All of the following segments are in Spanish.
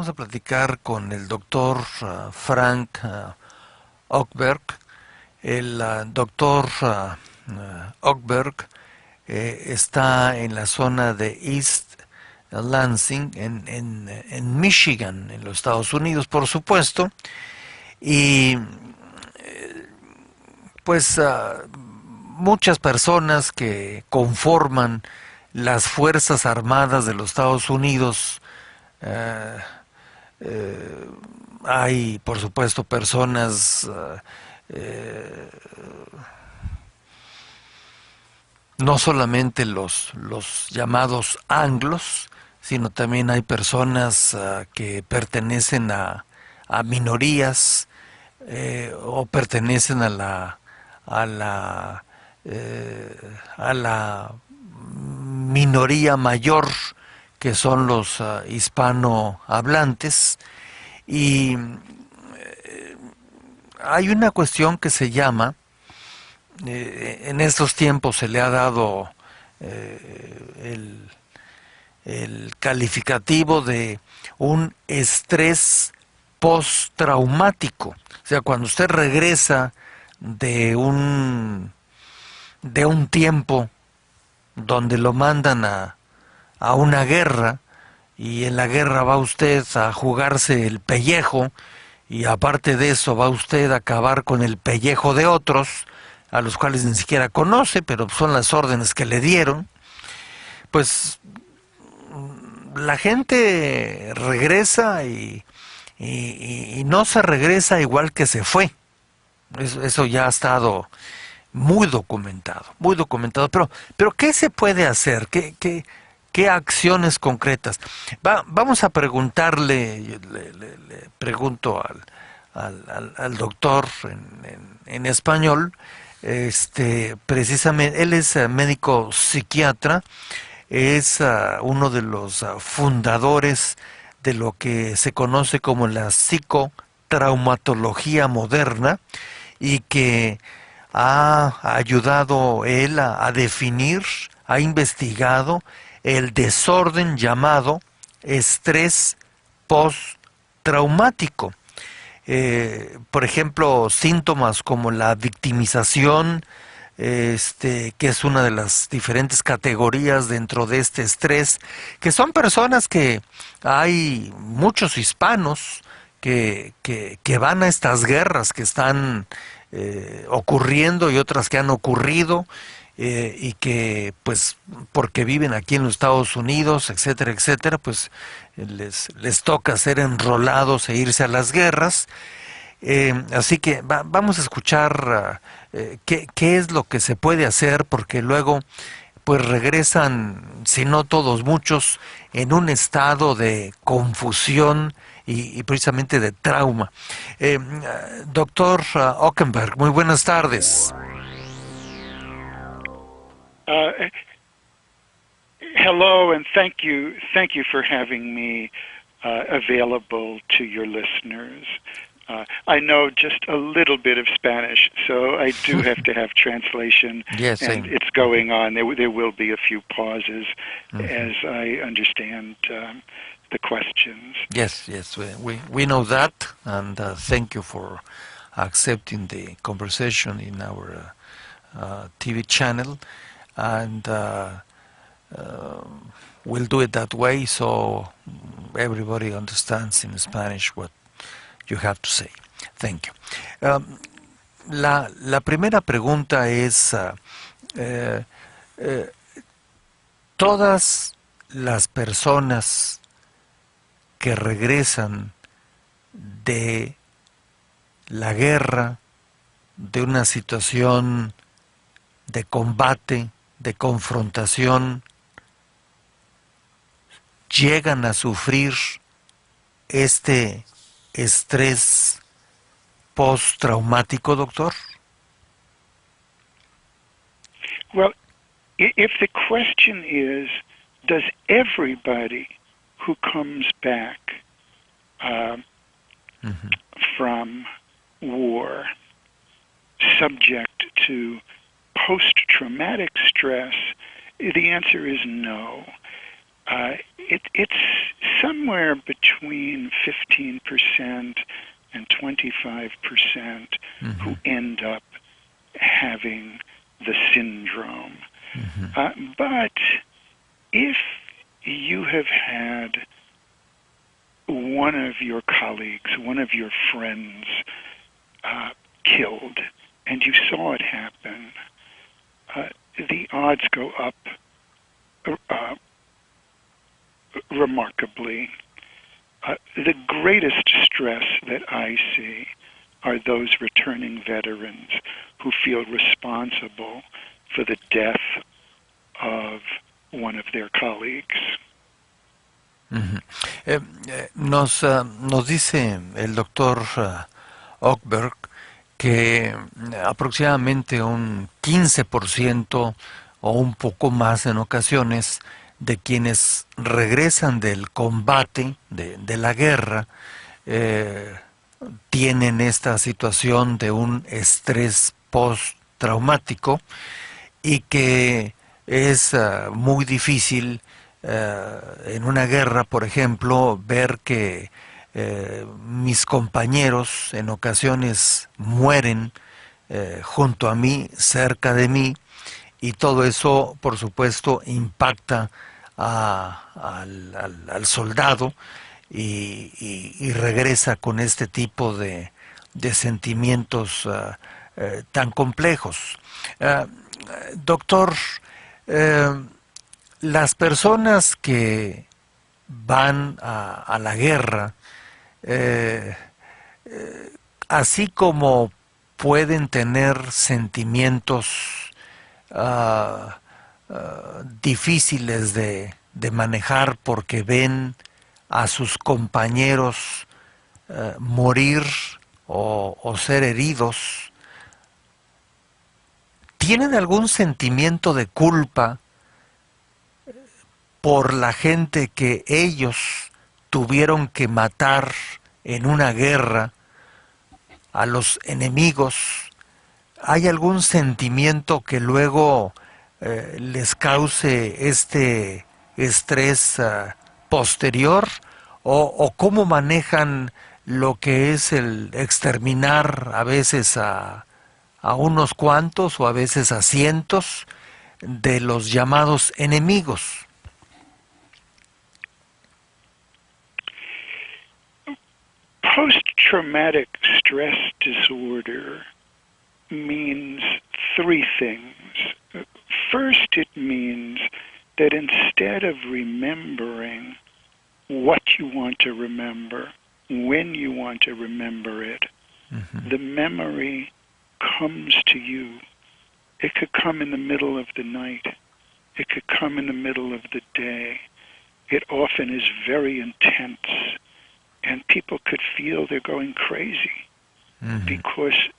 vamos a platicar con el doctor Frank Ockberg. El doctor Ockberg está en la zona de East Lansing, en Michigan, en los Estados Unidos, por supuesto. Y pues muchas personas que conforman las Fuerzas Armadas de los Estados Unidos, eh, eh, hay por supuesto personas eh, no solamente los llamados anglos, sino también hay personas que pertenecen a minorías o pertenecen a la a la minoría mayor, que son los hispanohablantes. Y hay una cuestión que se llama, en estos tiempos se le ha dado el calificativo de un estrés postraumático. O sea, cuando usted regresa de de un tiempo donde lo mandan a una guerra, y en la guerra va usted a jugarse el pellejo, y aparte de eso va usted a acabar con el pellejo de otros, a los cuales ni siquiera conoce, pero son las órdenes que le dieron. Pues la gente regresa y no se regresa igual que se fue. Eso ya ha estado muy documentado. Pero ¿qué se puede hacer? ¿Qué acciones concretas? Vamos a preguntarle, le pregunto al doctor en español, precisamente, él es médico psiquiatra, es uno de los fundadores de lo que se conoce como la psicotraumatología moderna, y que ha ayudado él a definir, ha investigado el desorden llamado estrés postraumático. Por ejemplo, síntomas como la victimización, que es una de las diferentes categorías dentro de este estrés, que son personas que hay muchos hispanos que van a estas guerras que están ocurriendo, y otras que han ocurrido, y que pues porque viven aquí en los Estados Unidos, etcétera, etcétera, pues les toca ser enrolados e irse a las guerras. Así que vamos a escuchar qué es lo que se puede hacer, porque luego pues regresan, si no todos, muchos, en un estado de confusión y precisamente de trauma. Doctor Ockenberg, muy buenas tardes. Uh, Hello, and thank you. Thank you for having me available to your listeners. I know just a little bit of Spanish, so I do have to have translation, Yes, and same. it's going on. There will be a few pauses as I understand the questions. Yes, we know that, and thank you for accepting the conversation in our TV channel, and we'll do it that way so everybody understands in Spanish what you have to say. Thank you. La primera pregunta es, eh, eh, todas las personas que regresan de la guerra, de una situación de combate, de confrontación, llegan a sufrir este estrés postraumático, doctor? Well, if the question is, does everybody who comes back from war subject to post-traumatic stress, the answer is no. It's somewhere between 15% and 25% who end up having the syndrome. But if you have had one of your colleagues, one of your friends killed, and you saw it happen, the odds go up remarkably. The greatest stress that I see are those returning veterans who feel responsible for the death of one of their colleagues. Nos dice el doctor Ockberg que aproximadamente un 15% o un poco más en ocasiones de quienes regresan del combate, de la guerra, tienen esta situación de un estrés postraumático y que es muy difícil en una guerra, por ejemplo, ver que mis compañeros en ocasiones mueren junto a mí, cerca de mí, y todo eso, por supuesto, impacta al soldado y regresa con este tipo de sentimientos tan complejos. Doctor, las personas que van a la guerra, así como pueden tener sentimientos difíciles de manejar porque ven a sus compañeros morir o ser heridos, ¿tienen algún sentimiento de culpa por la gente que ellos tuvieron que matar en una guerra, a los enemigos? ¿Hay algún sentimiento que luego les cause este estrés posterior? ¿O cómo manejan lo que es el exterminar a veces a unos cuantos o a veces a cientos de los llamados enemigos? Post-traumatic stress disorder means three things. First, it means that instead of remembering what you want to remember, when you want to remember it, the memory comes to you. It could come in the middle of the night. It could come in the middle of the day. It often is very intense, and people could feel they're going crazy because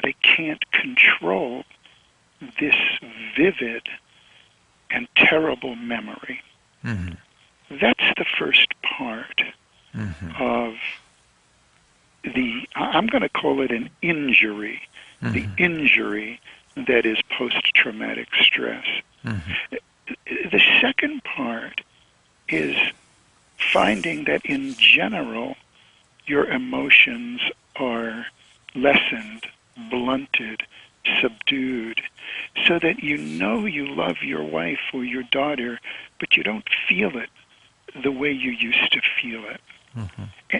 they can't control this vivid and terrible memory. That's the first part of the, I'm going to call it an injury, the injury that is post-traumatic stress. The second part is finding that in general your emotions are lessened, blunted, subdued, so that you know you love your wife or your daughter, but you don't feel it the way you used to feel it.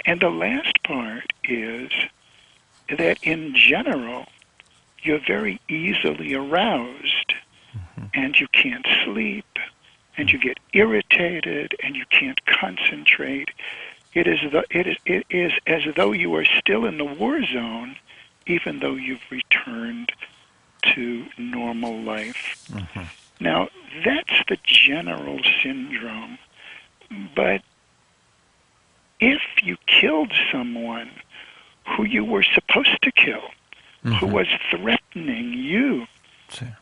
And the last part is that in general you're very easily aroused and you can't sleep and you get irritated and you can't concentrate. It is as though you are still in the war zone, even though you've returned to normal life. Now, that's the general syndrome. But if you killed someone who you were supposed to kill, who was threatening you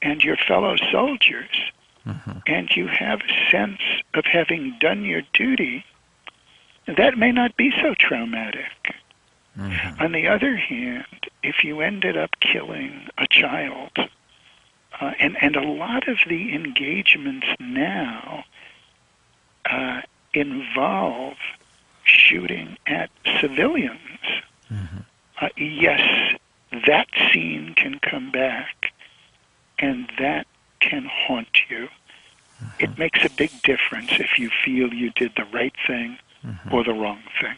and your fellow soldiers, and you have a sense of having done your duty, that may not be so traumatic. On the other hand, if you ended up killing a child, and a lot of the engagements now involve shooting at civilians, yes, that scene can come back, and that can haunt you. It makes a big difference if you feel you did the right thing or the wrong thing.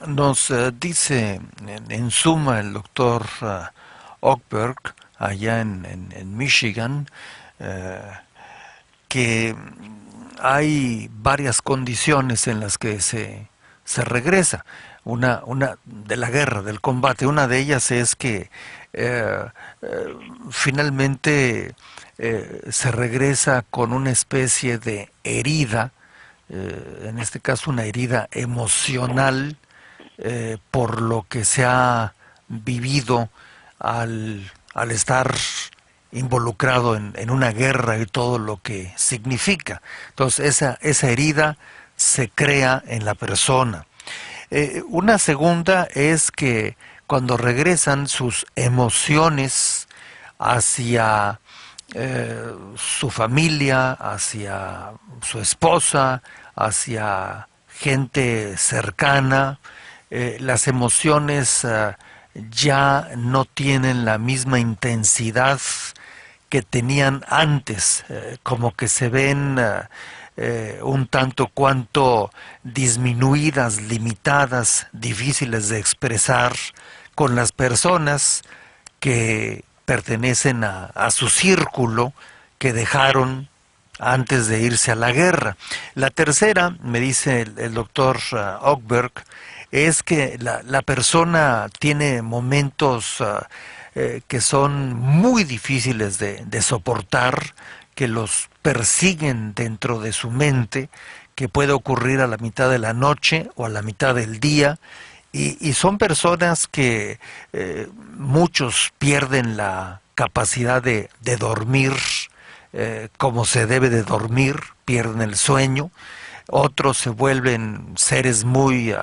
Nos dice en suma el doctor Ockberg, allá en Michigan, que hay varias condiciones en las que se regresa una de la guerra, del combate. Una de ellas es que finalmente se regresa con una especie de herida, en este caso una herida emocional, por lo que se ha vivido al estar involucrado en una guerra y todo lo que significa. Entonces esa herida se crea en la persona. Una segunda es que cuando regresan sus emociones hacia su familia, hacia su esposa, hacia gente cercana, las emociones ya no tienen la misma intensidad que tenían antes, como que se ven un tanto cuanto disminuidas, limitadas, difíciles de expresar con las personas que pertenecen a su círculo, que dejaron antes de irse a la guerra. La tercera, me dice el doctor Ockberg, es que la persona tiene momentos que son muy difíciles de soportar, que los persiguen dentro de su mente, que puede ocurrir a la mitad de la noche o a la mitad del día, y son personas que muchos pierden la capacidad de dormir como se debe de dormir, pierden el sueño. Otros se vuelven seres muy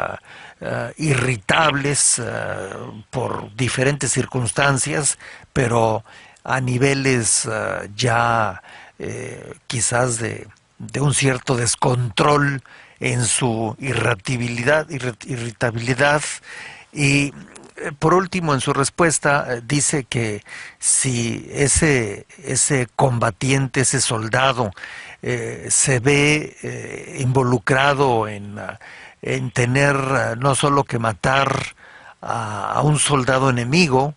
irritables por diferentes circunstancias, pero a niveles ya quizás de un cierto descontrol en su irritabilidad. Y por último, en su respuesta, dice que si ese combatiente, ese soldado, se ve involucrado en tener no solo que matar a un soldado enemigo,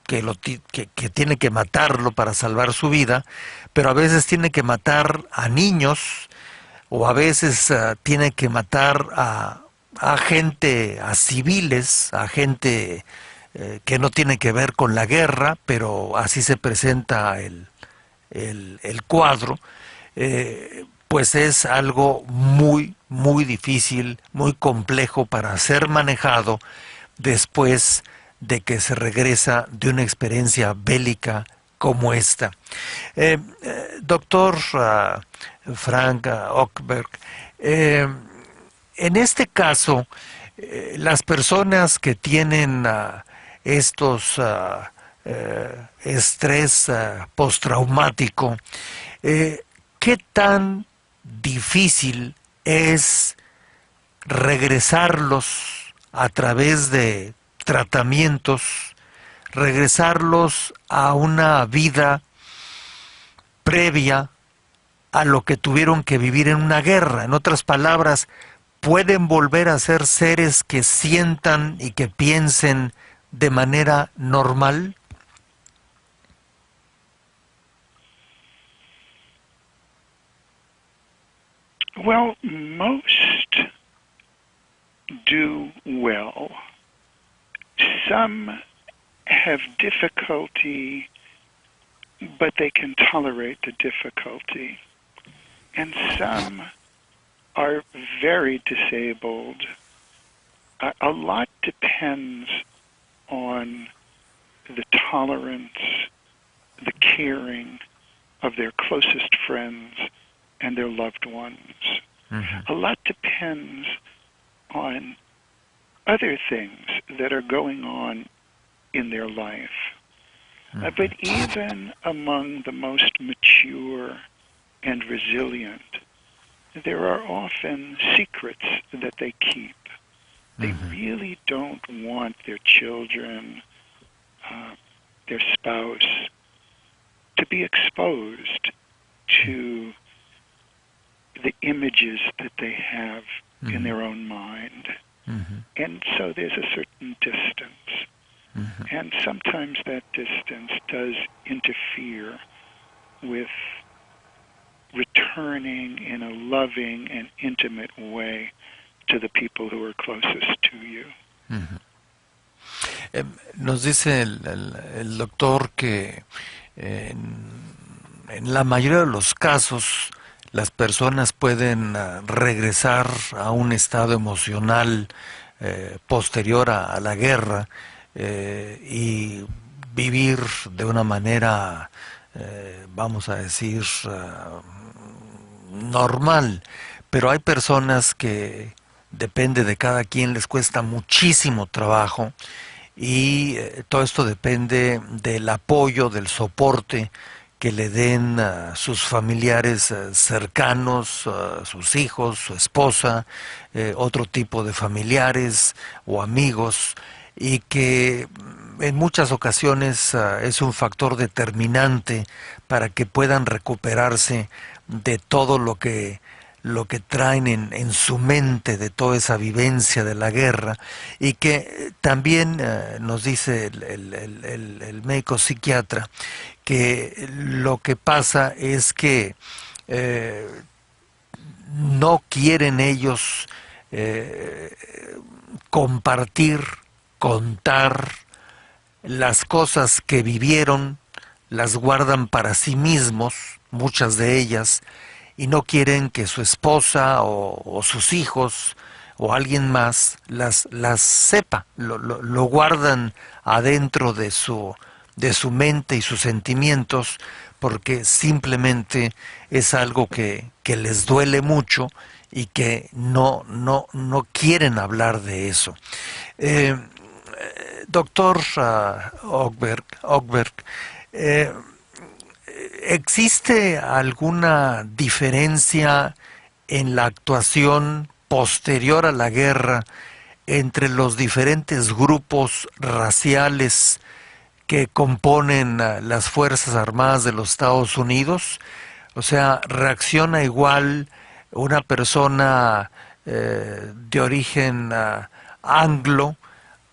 que tiene que matarlo para salvar su vida, pero a veces tiene que matar a niños, o a veces tiene que matar a gente, a civiles, a gente que no tiene que ver con la guerra, pero así se presenta el cuadro, pues es algo muy, muy difícil, muy complejo para ser manejado después de que se regresa de una experiencia bélica como esta. Doctor Frank Ockberg, en este caso, las personas que tienen estos estrés postraumático, ¿qué tan difícil es regresarlos a través de tratamientos, regresarlos a una vida previa a lo que tuvieron que vivir en una guerra? En otras palabras, ¿pueden volver a ser seres que sientan y que piensen de manera normal? Well, most do well. Some have difficulty, but they can tolerate the difficulty. And some are very disabled. A lot depends on the tolerance, the caring of their closest friends and their loved ones. Mm-hmm. A lot depends on other things that are going on in their life. Mm-hmm. But even among the most mature and resilient, there are often secrets that they keep. They really don't want their children, their spouse, to be exposed to the images that they have in their own mind. And so there's a certain distance. And sometimes that distance does interfere with returning in a loving and intimate way to the people who are closest to you. Nos dice el doctor que en la mayoría de los casos las personas pueden regresar a un estado emocional posterior a la guerra y vivir de una manera, vamos a decir, normal, pero hay personas que depende de cada quien, les cuesta muchísimo trabajo y todo esto depende del apoyo, del soporte que le den a sus familiares cercanos, a sus hijos, su esposa, otro tipo de familiares o amigos, y que en muchas ocasiones es un factor determinante para que puedan recuperarse de todo lo que traen en su mente de toda esa vivencia de la guerra, y que también nos dice el médico psiquiatra que lo que pasa es que no quieren ellos compartir, contar las cosas que vivieron, las guardan para sí mismos, muchas de ellas, y no quieren que su esposa o sus hijos o alguien más las sepa, lo guardan adentro de su mente y sus sentimientos, porque simplemente es algo que les duele mucho y que no quieren hablar de eso. Doctor Ogberg, ¿existe alguna diferencia en la actuación posterior a la guerra entre los diferentes grupos raciales que componen las Fuerzas Armadas de los Estados Unidos? O sea, ¿reacciona igual una persona de origen anglo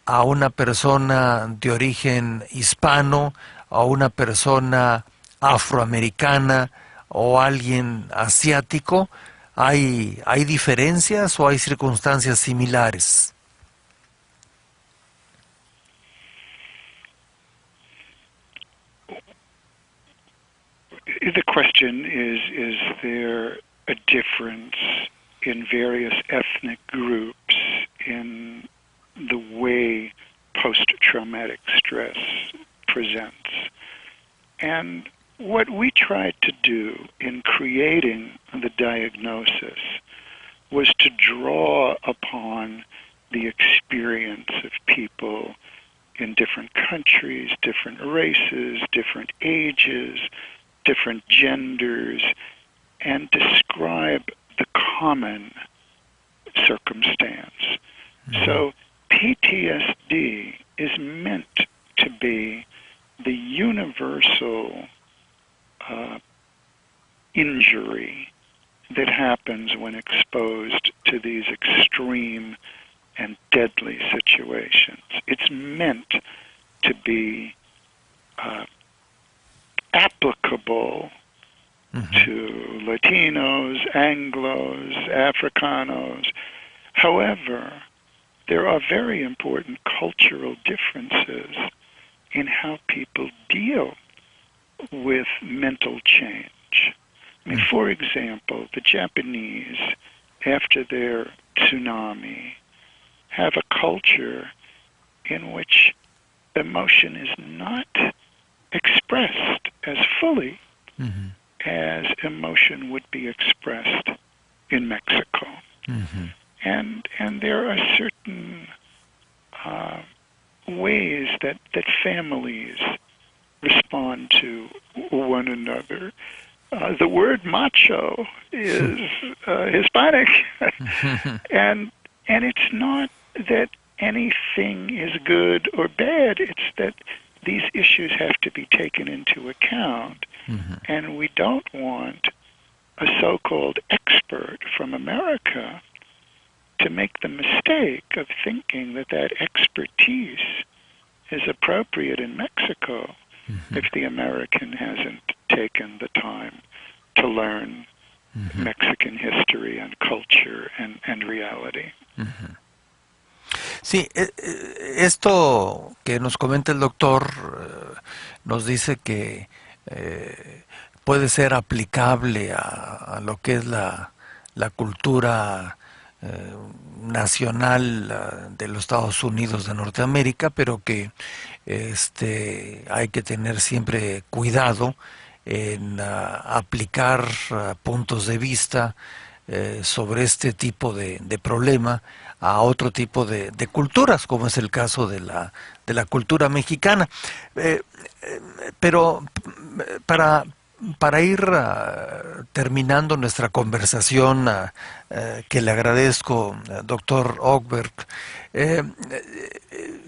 a una persona de origen hispano, a una persona afroamericana o alguien asiático? ¿Hay diferencias o hay circunstancias similares? The question is there a difference in various ethnic groups in the way post-traumatic stress presents? And what we tried to do in creating the diagnosis was to draw upon the experience of people in different countries, different races, different ages, different genders, and describe the common circumstance. So PTSD is meant to be the universal injury that happens when exposed to these extreme and deadly situations. It's meant to be applicable to Latinos, Anglos, Africanos. However, there are very important cultural differences in how people deal with mental change. I mean, for example, the Japanese, after their tsunami, have a culture in which emotion is not expressed as fully as emotion would be expressed in Mexico. And there are certain ways that families respond to one another The word macho is Hispanic, and it's not that anything is good or bad. It's that these issues have to be taken into account, and we don't want a so-called expert from America to make the mistake of thinking that that expertise is appropriate in Mexico if the American hasn't taken the time to learn Mexican history and culture and reality. Sí, esto que nos comenta el doctor nos dice que puede ser aplicable a lo que es la cultura nacional de los Estados Unidos de Norteamérica, pero que hay que tener siempre cuidado en aplicar puntos de vista sobre este tipo de problema a otro tipo de culturas, como es el caso de la cultura mexicana. Pero para ir terminando nuestra conversación, que le agradezco, doctor Ockberg,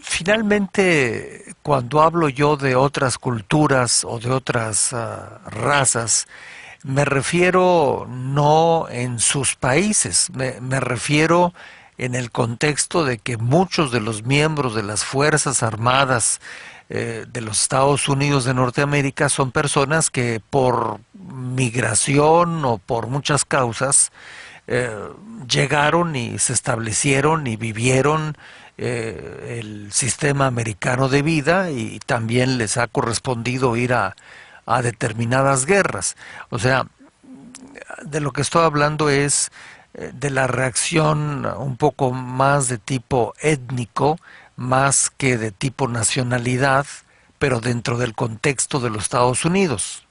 finalmente, cuando hablo yo de otras culturas o de otras razas, me refiero no en sus países, me refiero en el contexto de que muchos de los miembros de las Fuerzas Armadas de los Estados Unidos de Norteamérica son personas que por migración o por muchas causas llegaron y se establecieron y vivieron el sistema americano de vida, y también les ha correspondido ir a determinadas guerras. O sea, de lo que estoy hablando es de la reacción un poco más de tipo étnico, más que de tipo nacionalidad, pero dentro del contexto de los Estados Unidos.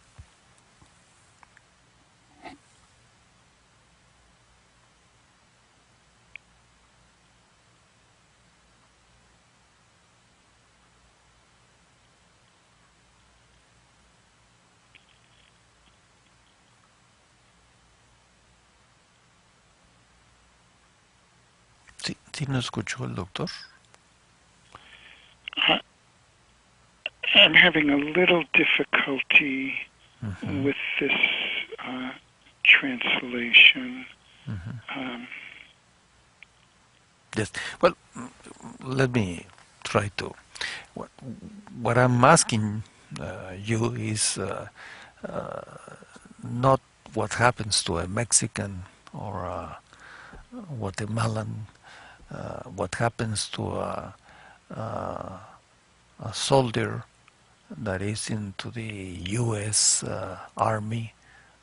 Sí, sí, no escuchó el doctor. I'm having a little difficulty with this translation. Yes. Well, let me try to. What I'm asking you is not what happens to a Mexican or a Guatemalan, what happens to a soldier that is into the U.S. Army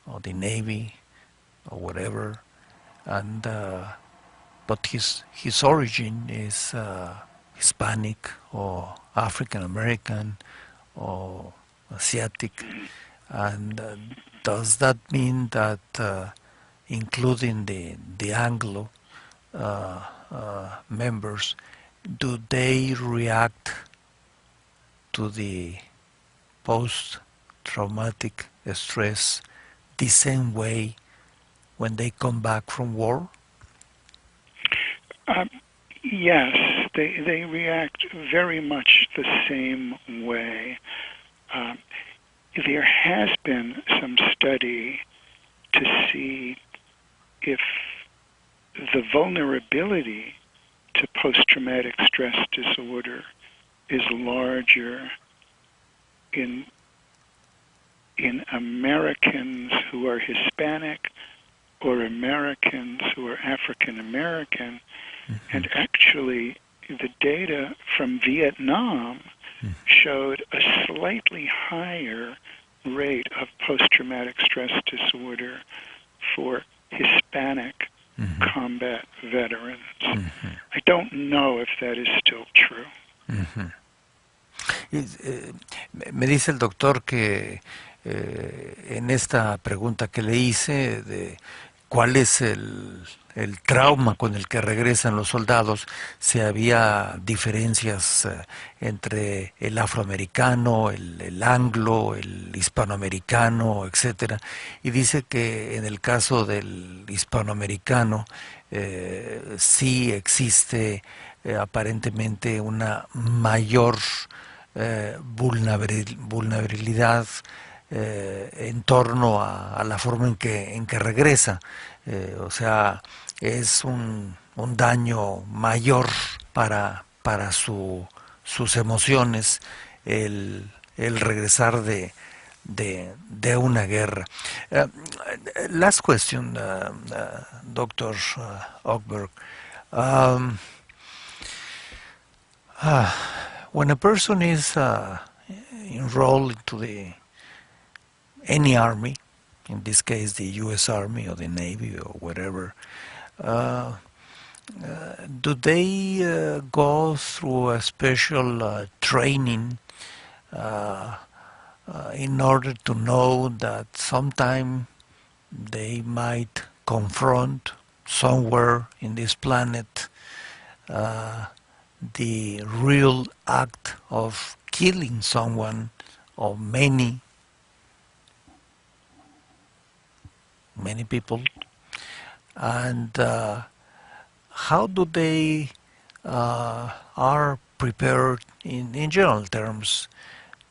or the Navy or whatever, and but his origin is Hispanic or African American or Asiatic, and does that mean that including the Anglo members, do they react to the post-traumatic stress the same way when they come back from war? Yes, they react very much the same way. There has been some study to see if the vulnerability to post-traumatic stress disorder is larger in Americans who are Hispanic or Americans who are African American. And actually, the data from Vietnam showed a slightly higher rate of post-traumatic stress disorder for Hispanic combat veterans. I don't know if that is still true. Me dice el doctor que en esta pregunta que le hice de cuál es el trauma con el que regresan los soldados, si había diferencias entre el afroamericano, el anglo, el hispanoamericano, etcétera, y dice que en el caso del hispanoamericano sí existe aparentemente una mayor vulnerabilidad en torno a la forma en que regresa. O sea, es un daño mayor para sus emociones el regresar de una guerra. Last question, Dr. Ockberg. Um, when a person is enrolled into the any army, in this case the U.S. Army or the Navy or whatever, uh, do they go through a special training uh, in order to know that sometime they might confront somewhere in this planet uh, the real act of killing someone or many people, and how do they are prepared in general terms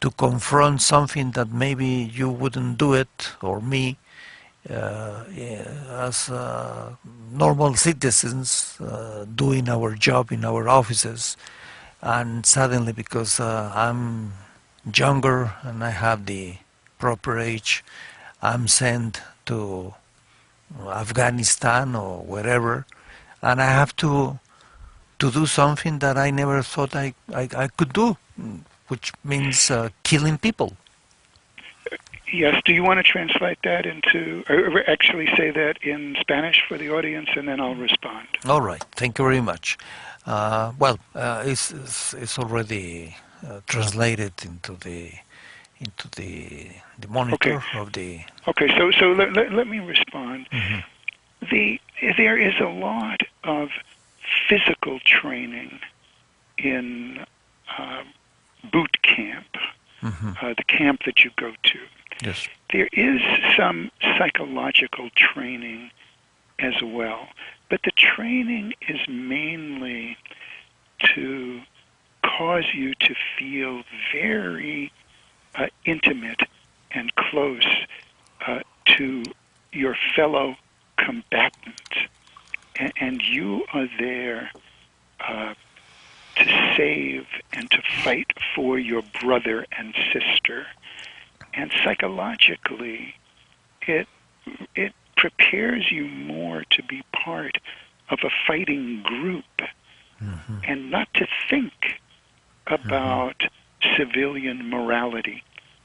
to confront something that maybe you wouldn't do it, or me, as normal citizens doing our job in our offices, and suddenly because I'm younger and I have the proper age, I'm sent to Afghanistan or wherever, and I have to do something that I never thought I could do, which means killing people. Yes, do you want to translate that into, or actually say that in Spanish for the audience, and then I'll respond? All right, thank you very much. It's already translated into the monitor Okay. of the. Okay, so let me respond. Mm-hmm. There is a lot of physical training in boot camp, Mm-hmm. the camp that you go to. Yes. There is some psychological training as well, but the training is mainly to cause you to feel very intimate and close to your fellow combatant, and you are there to save and to fight for your brother and sister. And psychologically, it prepares you more to be part of a fighting group, Mm-hmm. and not to think about civilian morality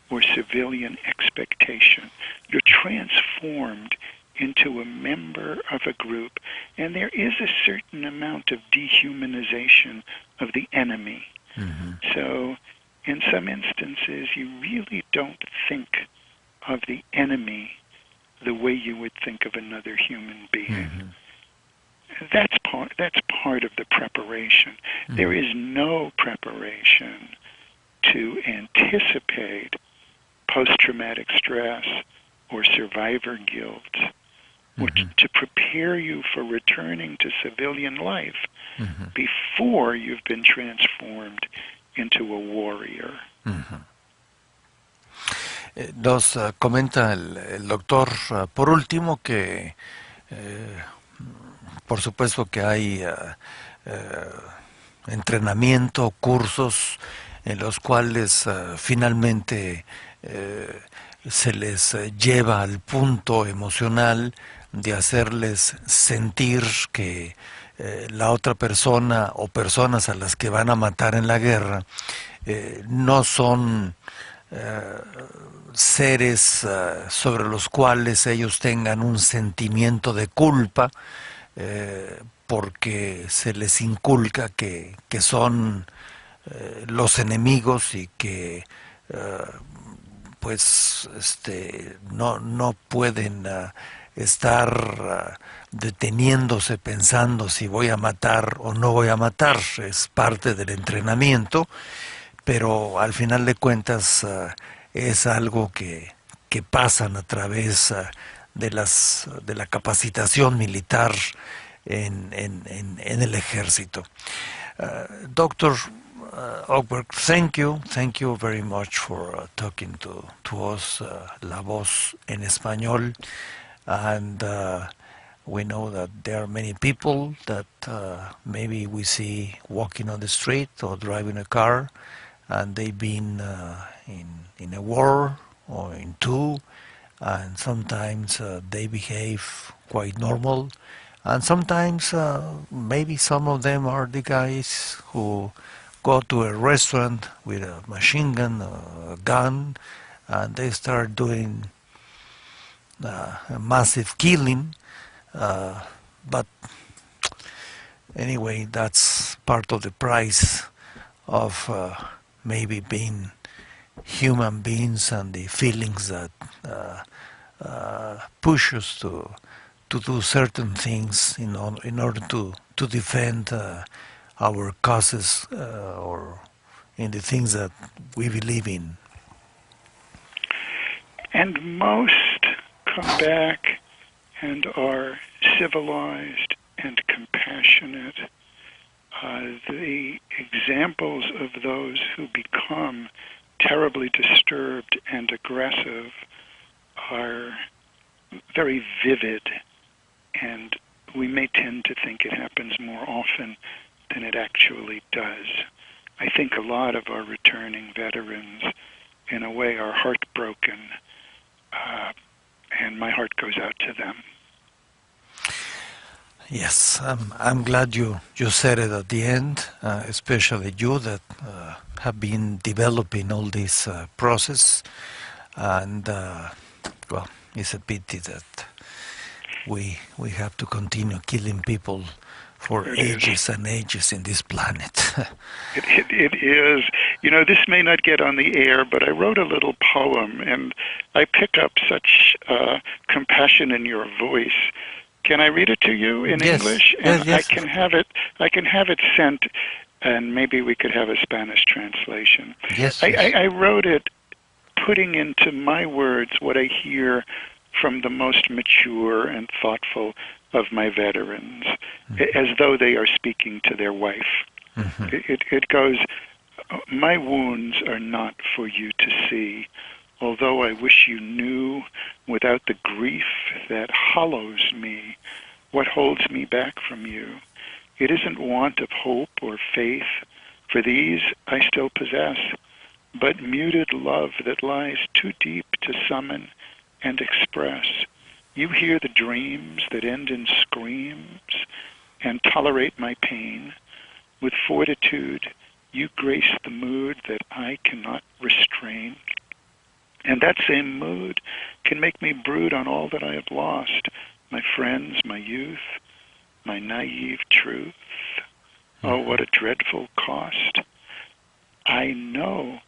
or civilian expectation. You're transformed into a member of a group, and there is a certain amount of dehumanization of the enemy. Mm-hmm. So in some instances, you really don't think of the enemy the way you would think of another human being. Mm-hmm. That's part of the preparation. Mm-hmm. There is no preparation to anticipate post-traumatic stress or survivor guilt, or to prepare you for returning to civilian life Mm-hmm. before you've been transformed into a warrior. Mm-hmm. Nos comenta el doctor, por último, que por supuesto que hay entrenamiento, cursos en los cuales finalmente se les lleva al punto emocional de hacerles sentir que la otra persona o personas a las que van a matar en la guerra no son seres sobre los cuales ellos tengan un sentimiento de culpa, porque se les inculca que son los enemigos y que pues no pueden estar deteniéndose pensando si voy a matar o no voy a matar, es parte del entrenamiento, pero al final de cuentas es algo que pasan a través de la capacitación militar en el ejército. Doctor Oberg, thank you very much for talking to us, La Voz en Español, and we know that there are many people that maybe we see walking on the street or driving a car, and they've been in a war or in two, and sometimes they behave quite normal, and sometimes maybe some of them are the guys who go to a restaurant with a machine gun, a gun, and they start doing a massive killing. But anyway, that's part of the price of maybe being human beings and the feelings that push us to do certain things in order to defend our causes or in the things that we believe in. And most come back and are civilized and compassionate. The examples of those who become terribly disturbed and aggressive are very vivid, and we may tend to think it happens more often than it actually does. I think a lot of our returning veterans, in a way, are heartbroken, and my heart goes out to them. Yes, I'm glad you said it at the end, especially you that have been developing all this process, and well, it's a pity that we have to continue killing people for ages and ages in this planet. It is. You know, this may not get on the air, but I wrote a little poem, and I pick up such compassion in your voice. Can I read it to you in English? And yes. I can have it sent, and maybe we could have a Spanish translation. Yes. I wrote it putting into my words what I hear from the most mature and thoughtful of my veterans, as though they are speaking to their wife. Mm-hmm. It goes, "My wounds are not for you to see, although I wish you knew without the grief that hollows me what holds me back from you. It isn't want of hope or faith, for these I still possess, but muted love that lies too deep to summon and express. You hear the dreams that end in screams and tolerate my pain. With fortitude, you grace the mood that I cannot restrain. And that same mood can make me brood on all that I have lost, my friends, my youth, my naive truth. Oh, what a dreadful cost. I know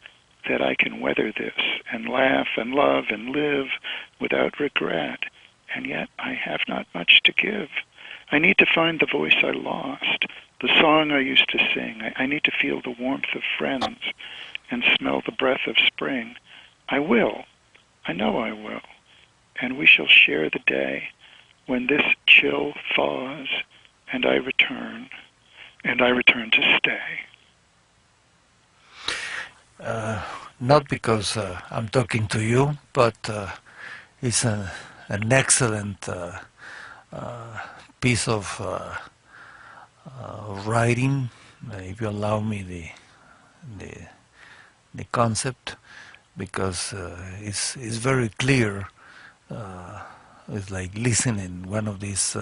that I can weather this and laugh and love and live without regret, and yet I have not much to give. I need to find the voice I lost, the song I used to sing. I need to feel the warmth of friends and smell the breath of spring. I will. I know I will. And we shall share the day when this chill thaws and I return to stay." Not because I'm talking to you, but it's an excellent piece of writing, if you allow me the concept, because it's very clear. It's like listening one of these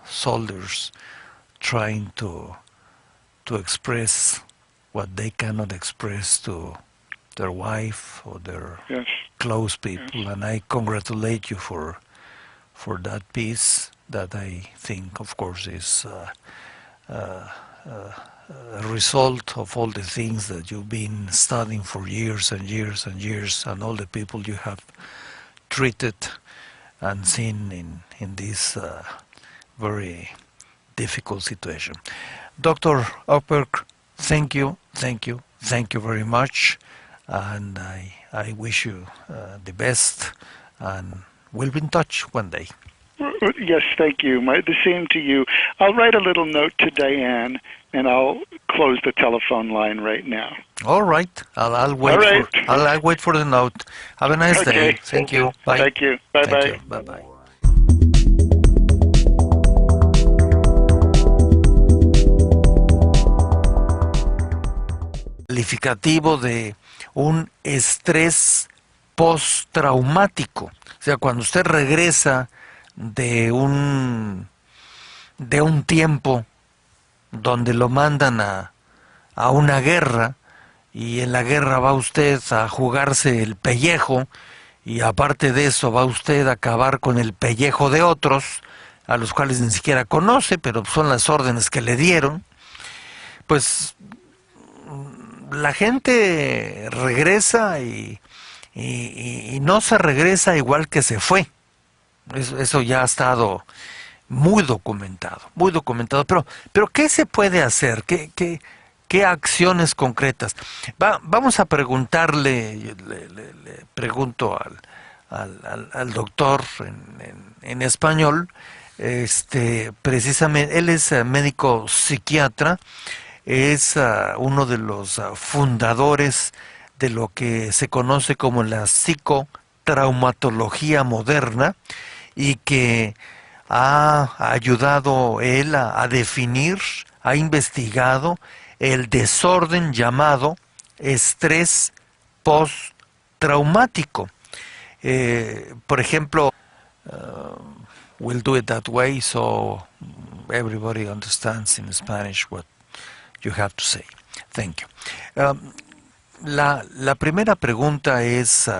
soldiers trying to express what they cannot express to their wife or their close people. And I congratulate you for that piece that I think, of course, is a result of all the things that you've been studying for years and years and years, and all the people you have treated and seen in this very difficult situation. Dr. Ockberg, thank you very much, and I wish you the best, and we'll be in touch one day. Yes, thank you. The same to you. I'll write a little note to Diane, and I'll close the telephone line right now. All right. I'll wait. All right. I'll wait for the note. Have a nice day. Thank you. Bye. Thank you. Bye bye. Thank you. Bye bye. Calificativo de un estrés postraumático. O sea, cuando usted regresa de un tiempo donde lo mandan a una guerra, y en la guerra va usted a jugarse el pellejo, y aparte de eso va usted a acabar con el pellejo de otros, a los cuales ni siquiera conoce, pero son las órdenes que le dieron. Pues la gente regresa y no se regresa igual que se fue. Eso ya ha estado muy documentado, pero ¿qué se puede hacer? ¿Qué acciones concretas? Vamos a preguntarle, le pregunto al doctor en español, precisamente, él es médico psiquiatra, es uno de los fundadores de lo que se conoce como la psicotraumatología moderna, y que ha ayudado él a definir, ha investigado el desorden llamado estrés postraumático. Por ejemplo, we'll do it that way so everybody understands in Spanish what you have to say. Thank you. La primera pregunta es,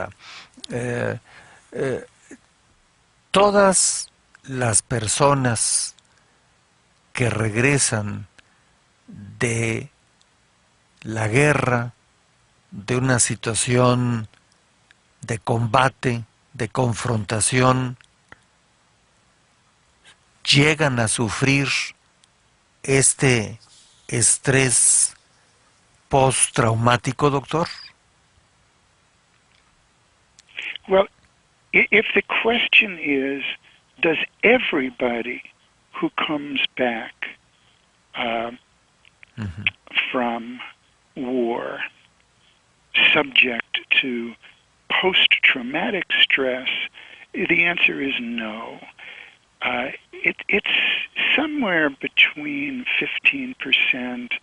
todas las personas que regresan de la guerra, de una situación de combate, de confrontación, llegan a sufrir este estrés postraumático, doctor? Well, if the question is, does everybody who comes back from war subject to post-traumatic stress, the answer is no. It's somewhere between 15%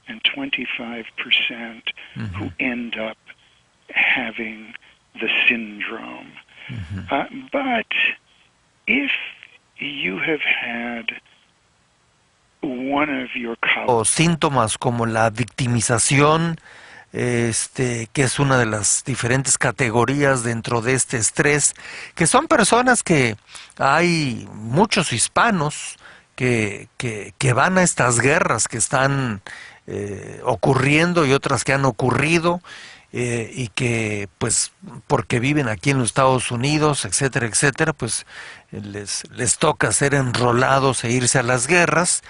and 25% who end up having the syndrome. But if you have had one of your o síntomas como la victimización, que es una de las diferentes categorías dentro de este estrés, que son personas que hay muchos hispanos que van a estas guerras que están ocurriendo y otras que han ocurrido, y que pues porque viven aquí en los Estados Unidos, etcétera, etcétera, pues les toca ser enrolados e irse a las guerras.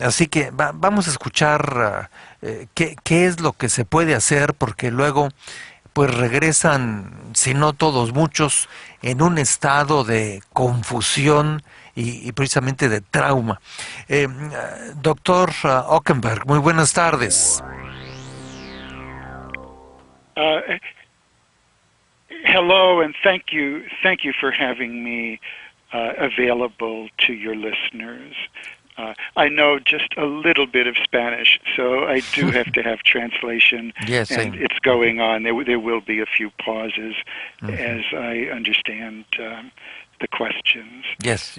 Así que vamos a escuchar qué es lo que se puede hacer, porque luego pues regresan, si no todos, muchos, en un estado de confusión y precisamente de trauma. Doctor Ockenberg, muy buenas tardes. Hello, and thank you for having me available to your listeners. I know just a little bit of Spanish, so I do have to have translation. Yes, and it's going on. There will be a few pauses as I understand the questions. Yes,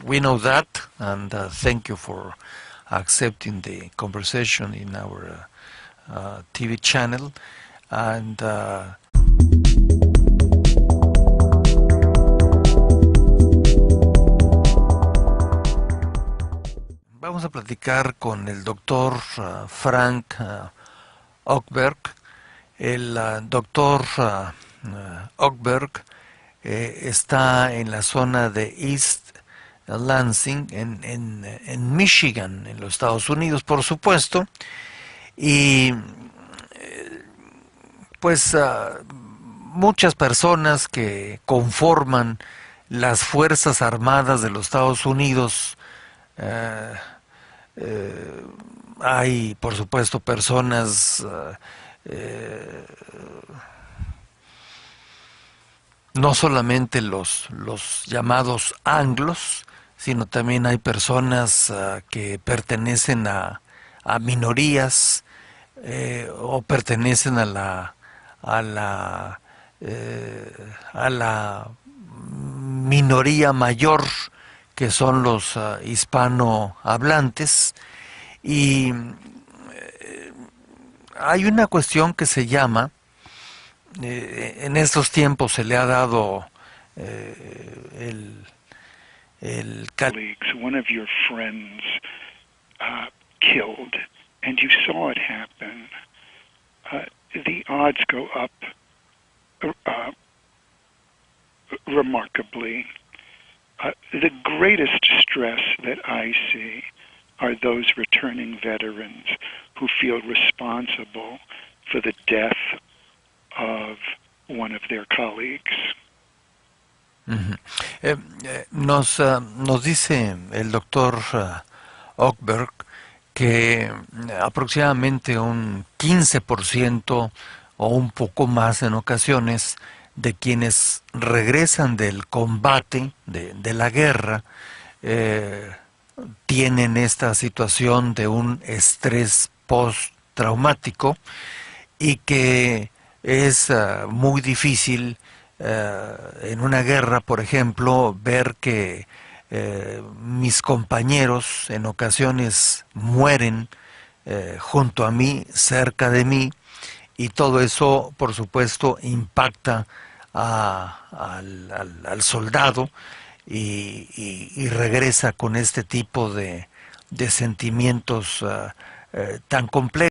we know that, and thank you for accepting the conversation in our TV channel. And vamos a platicar con el doctor Frank Ockberg. El doctor Ockberg está en la zona de East Lansing, en Michigan, en los Estados Unidos, por supuesto, y pues muchas personas que conforman las Fuerzas Armadas de los Estados Unidos, eh, hay por supuesto personas no solamente los llamados anglos, sino también hay personas que pertenecen a minorías o pertenecen a la, a la minoría mayor, que son los hispanohablantes. Y hay una cuestión que se llama, en estos tiempos se le ha dado el colleagues, one of your friends killed, and you saw it happen, the odds go up remarkably. The greatest stress that I see are those returning veterans who feel responsible for the death of one of their colleagues. Uh-huh. Nos dice el doctor Ockberg que aproximadamente un 15% o un poco más en ocasiones de quienes regresan del combate, de la guerra, tienen esta situación de un estrés postraumático y que es muy difícil en una guerra, por ejemplo, ver que mis compañeros en ocasiones mueren junto a mí, cerca de mí, y todo eso, por supuesto, impacta al soldado y regresa con este tipo de sentimientos tan complejos.